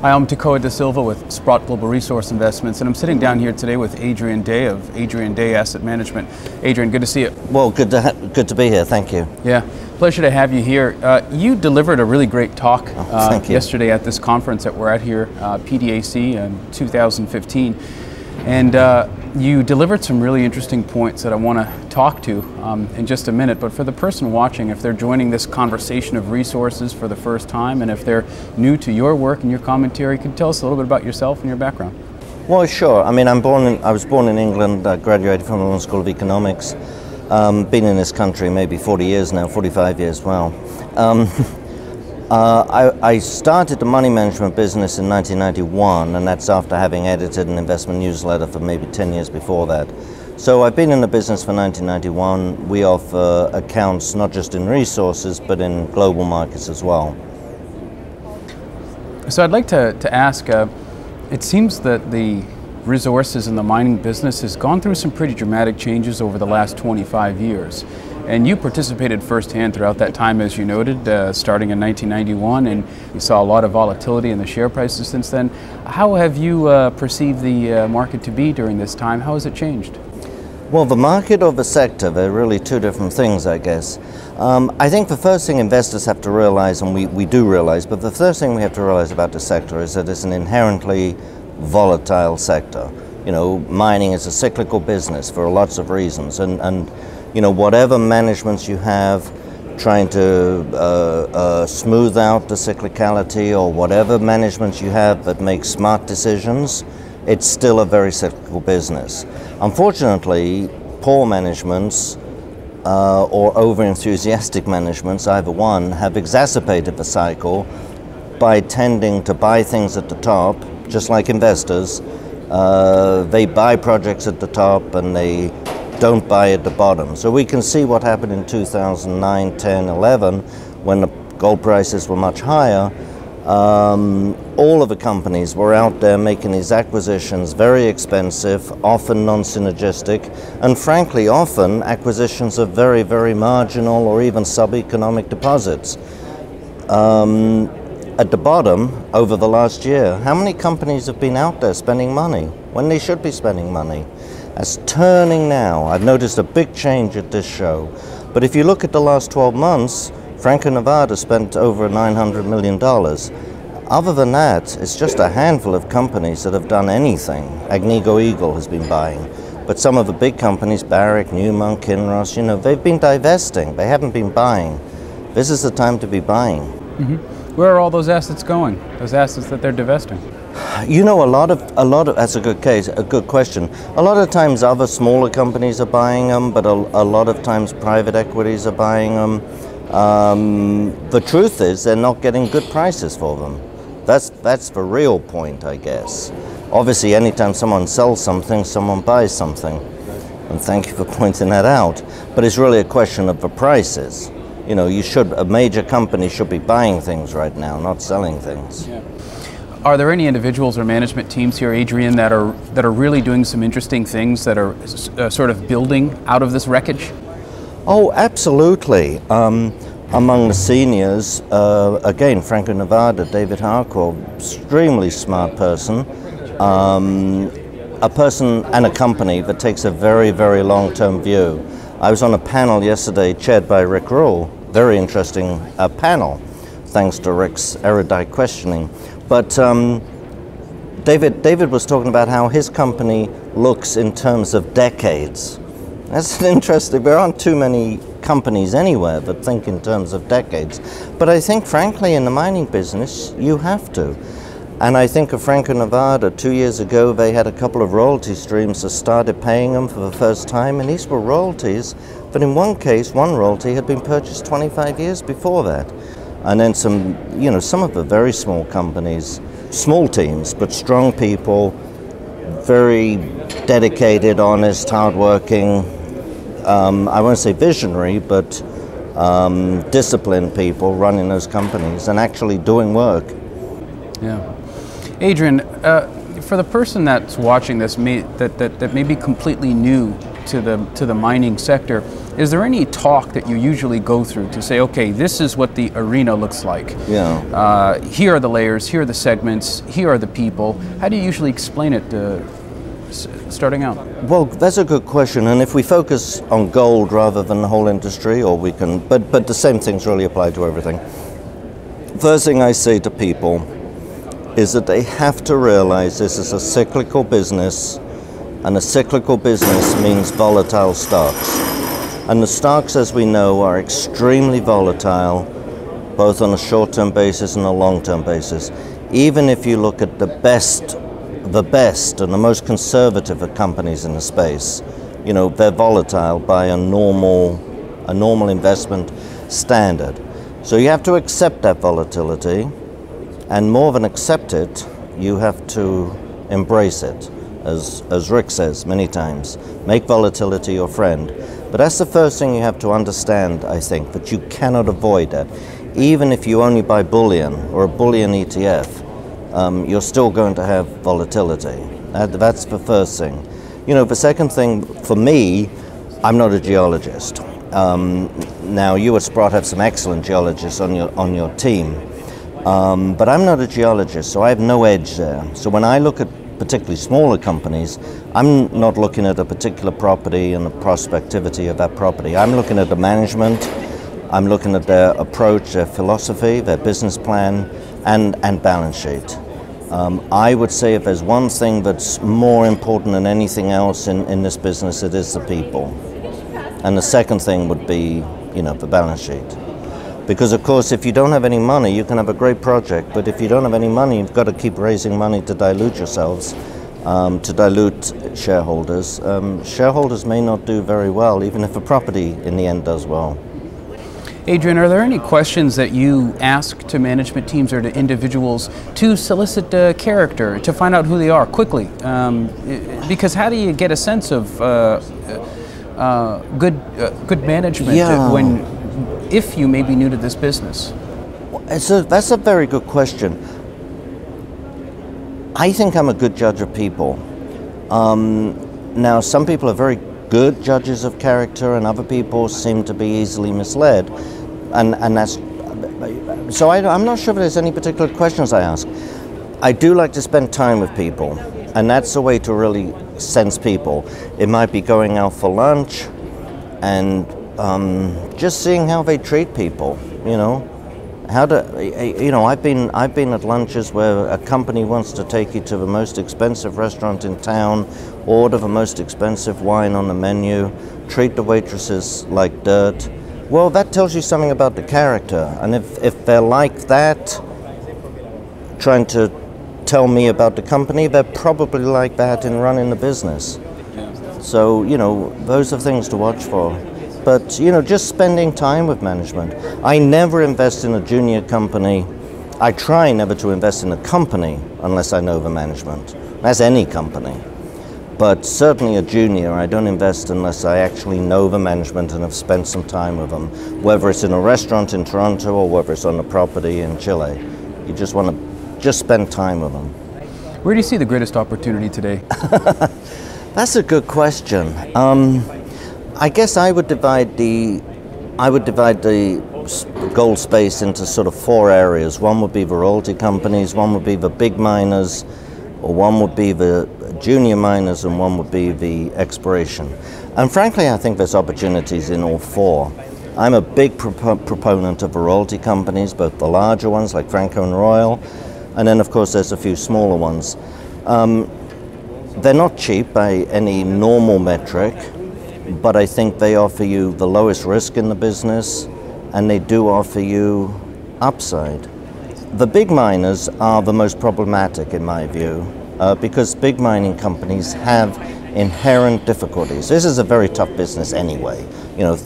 Hi, I'm Takoa De Silva with Sprott Global Resource Investments, and I'm sitting down here today with Adrian Day of Adrian Day Asset Management. Adrian, good to see you. Well, good to be here. Thank you. Yeah, pleasure to have you here. You delivered a really great talk yesterday at this conference that we're at here, PDAC in 2015, and you delivered some really interesting points that I want to talk to in just a minute. But for the person watching, if they're joining this conversation of resources for the first time, and if they're new to your work and your commentary, could you tell us a little bit about yourself and your background? Well, sure. I mean, I was born in England, graduated from the London School of Economics. Been in this country maybe 40 years now, 45 years, wow. I started the money management business in 1991, and that's after having edited an investment newsletter for maybe 10 years before that. So I've been in the business for 1991. We offer accounts not just in resources, but in global markets as well. So I'd like to ask, it seems that the resources in the mining business has gone through some pretty dramatic changes over the last 25 years. And you participated firsthand throughout that time, as you noted, starting in 1991, and you saw a lot of volatility in the share prices since then. How have you perceived the market to be during this time? How has it changed? Well, the market or the sector, they're really two different things, I guess. I think the first thing investors have to realize, and we do realize, but the first thing we have to realize about the sector is that it's an inherently volatile sector. You know, mining is a cyclical business for lots of reasons, and you know, whatever managements you have trying to smooth out the cyclicality, or whatever managements you have that make smart decisions, it's still a very cyclical business. Unfortunately, poor managements or over-enthusiastic managements, either one, have exacerbated the cycle by tending to buy things at the top, just like investors. They buy projects at the top and they don't buy at the bottom. So we can see what happened in 2009, 10, 11, when the gold prices were much higher. All of the companies were out there making these acquisitions, very expensive, often non-synergistic, and frankly, often acquisitions of very, very marginal or even sub-economic deposits. At the bottom, over the last year, how many companies have been out there spending money when they should be spending money? That's turning now. I've noticed a big change at this show. But if you look at the last 12 months, Franco-Nevada spent over $900 million. Other than that, it's just a handful of companies that have done anything. Agnico Eagle has been buying. But some of the big companies, Barrick, Newmont, Kinross, you know, they've been divesting. They haven't been buying. This is the time to be buying. Mm-hmm. Where are all those assets going? Those assets that they're divesting? You know, a lot of that's a good question. A lot of times other smaller companies are buying them, but a lot of times private equities are buying them. The truth is they're not getting good prices for them. That's the real point, I guess. Obviously, anytime someone sells something, someone buys something. And thank you for pointing that out. But it's really a question of the prices. You know, a major company should be buying things right now, not selling things. Yeah. Are there any individuals or management teams here, Adrian, that are really doing some interesting things that are sort of building out of this wreckage? Oh, absolutely. Among the seniors, again, Franco-Nevada, David Harcourt, extremely smart person, a person and a company that takes a very, very long-term view. I was on a panel yesterday chaired by Rick Rule, very interesting panel, thanks to Rick's erudite questioning. But David was talking about how his company looks in terms of decades. That's interesting. There aren't too many companies anywhere that think in terms of decades. But I think, frankly, in the mining business, you have to. And I think of Franco-Nevada, 2 years ago, they had a couple of royalty streams that started paying them for the first time, and these were royalties, but in one case, one royalty had been purchased 25 years before that. And then some of the very small companies, small teams, but strong people, very dedicated, honest, hardworking, I won't say visionary, but disciplined people running those companies and actually doing work. Yeah. Adrian, for the person that's watching this that may be completely new to the mining sector, is there any talk that you usually go through to say, okay, this is what the arena looks like? Yeah. Here are the layers, here are the segments, here are the people. How do you usually explain it starting out? Well, that's a good question, and if we focus on gold rather than the whole industry, or we can, but the same things really apply to everything. First thing I say to people is that they have to realize this is a cyclical business, and a cyclical business means volatile stocks. And the stocks, as we know, are extremely volatile, both on a short-term basis and a long-term basis. Even if you look at the best and the most conservative of companies in the space, you know, they're volatile by a normal investment standard. So you have to accept that volatility, and more than accept it, you have to embrace it. As Rick says many times, make volatility your friend. But that's the first thing you have to understand, I think, that you cannot avoid that. Even if you only buy bullion or a bullion ETF, you're still going to have volatility. That's the first thing. You know, the second thing, for me, I'm not a geologist. Now, you at Sprott have some excellent geologists on your team, but I'm not a geologist, so I have no edge there. So when I look at particularly smaller companies, I'm not looking at a particular property and the prospectivity of that property. I'm looking at the management, I'm looking at their approach, their philosophy, their business plan, and balance sheet. I would say if there's one thing that's more important than anything else in this business, it is the people. And the second thing would be, you know, the balance sheet. Because of course, if you don't have any money, you can have a great project, but if you don't have any money, you've got to keep raising money to dilute yourselves, to dilute shareholders. Shareholders may not do very well, even if a property in the end does well. Adrian, are there any questions that you ask to management teams or to individuals to solicit character, to find out who they are quickly? Because how do you get a sense of good management if you may be new to this business? That's a very good question. I think I'm a good judge of people. Now, some people are very good judges of character, and other people seem to be easily misled, and that's so. I'm not sure if there's any particular questions I ask. I do like to spend time with people, and that's a way to really sense people. It might be going out for lunch, and just seeing how they treat people. You know, I've been at lunches where a company wants to take you to the most expensive restaurant in town, order the most expensive wine on the menu, treat the waitresses like dirt. Well, that tells you something about the character, and if they're like that, trying to tell me about the company, they're probably like that in running the business. So, you know, those are things to watch for. But, you know, just spending time with management. I never invest in a junior company. I try never to invest in a company unless I know the management. That's any company. But certainly a junior, I don't invest unless I actually know the management and have spent some time with them, whether it's in a restaurant in Toronto or whether it's on a property in Chile. You just want to just spend time with them. Where do you see the greatest opportunity today? That's a good question. I guess I would divide the gold space into sort of four areas. One would be the royalty companies, one would be the big miners, or one would be the junior miners, and one would be the exploration. And frankly, I think there's opportunities in all four. I'm a big proponent of the royalty companies, both the larger ones like Franco and Royal, and then of course there's a few smaller ones. They're not cheap by any normal metric, but I think they offer you the lowest risk in the business, and they do offer you upside. The big miners are the most problematic in my view, because big mining companies have inherent difficulties. This is a very tough business anyway. You know,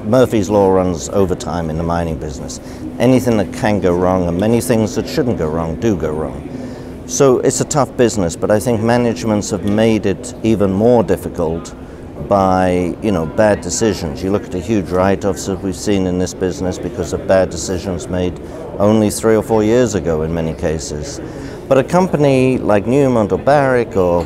Murphy's Law runs overtime in the mining business. Anything that can go wrong, and many things that shouldn't go wrong, do go wrong. So it's a tough business, but I think managements have made it even more difficult by, you know, bad decisions. You look at the huge write-offs that we've seen in this business because of bad decisions made only 3 or 4 years ago in many cases. But a company like Newmont or Barrick or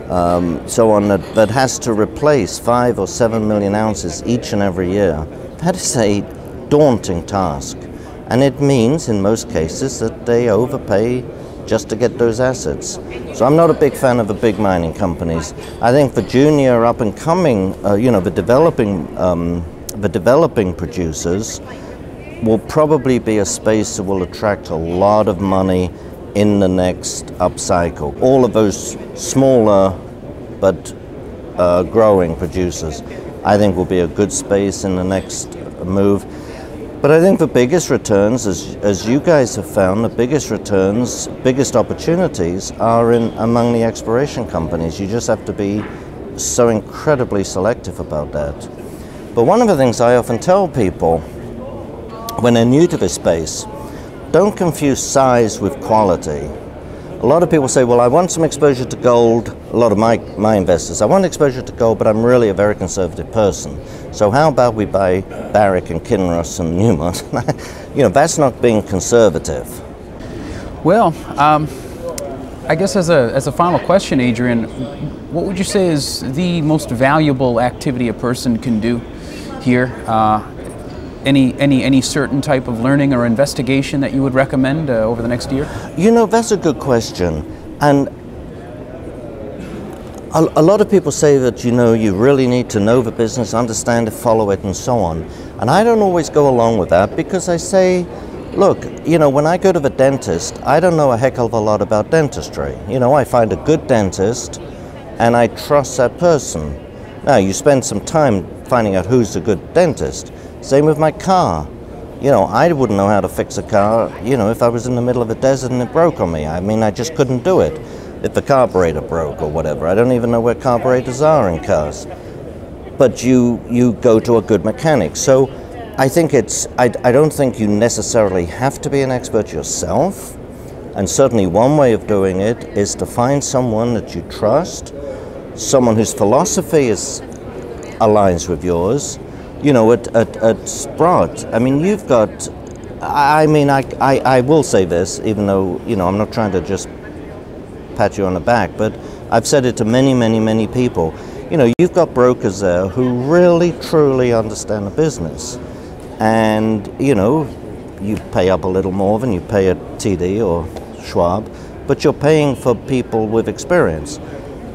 so on, that has to replace 5 or 7 million ounces each and every year. That is a daunting task. And it means, in most cases, that they overpay just to get those assets. So I'm not a big fan of the big mining companies. I think for junior, up and coming, the developing producers will probably be a space that will attract a lot of money in the next upcycle. All of those smaller but growing producers, I think, will be a good space in the next move. But I think the biggest returns, as you guys have found, the biggest returns, biggest opportunities are among the exploration companies. You just have to be so incredibly selective about that. But one of the things I often tell people when they're new to this space, don't confuse size with quality. A lot of people say, well, I want some exposure to gold. A lot of my investors, I want exposure to gold, but I'm really a very conservative person. So how about we buy Barrick and Kinross and Newmont? That's not being conservative. Well, I guess as a final question, Adrian, what would you say is the most valuable activity a person can do here? Any certain type of learning or investigation that you would recommend over the next year? That's a good question. And a lot of people say that, you really need to know the business, understand it, follow it, and so on. And I don't always go along with that, because I say, look, when I go to the dentist, I don't know a heck of a lot about dentistry. I find a good dentist and I trust that person. Now, you spend some time finding out who's a good dentist. Same with my car. I wouldn't know how to fix a car, if I was in the middle of a desert and it broke on me. I just couldn't do it. If the carburetor broke or whatever. I don't even know where carburetors are in cars. But you go to a good mechanic. So I think I don't think you necessarily have to be an expert yourself. And certainly one way of doing it is to find someone that you trust, someone whose philosophy aligns with yours. At Sprott, you've got, I will say this, even though, I'm not trying to just pat you on the back, but I've said it to many, many, many people. You've got brokers there who really, truly understand the business. And, you pay up a little more than you pay at TD or Schwab, but you're paying for people with experience.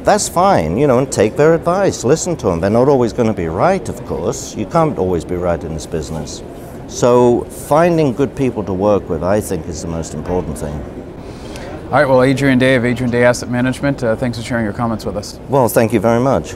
That's fine, and take their advice, listen to them. They're not always going to be right, of course. You can't always be right in this business. So finding good people to work with, I think, is the most important thing. All right, well, Adrian Day of Adrian Day Asset Management, thanks for sharing your comments with us. Well, thank you very much.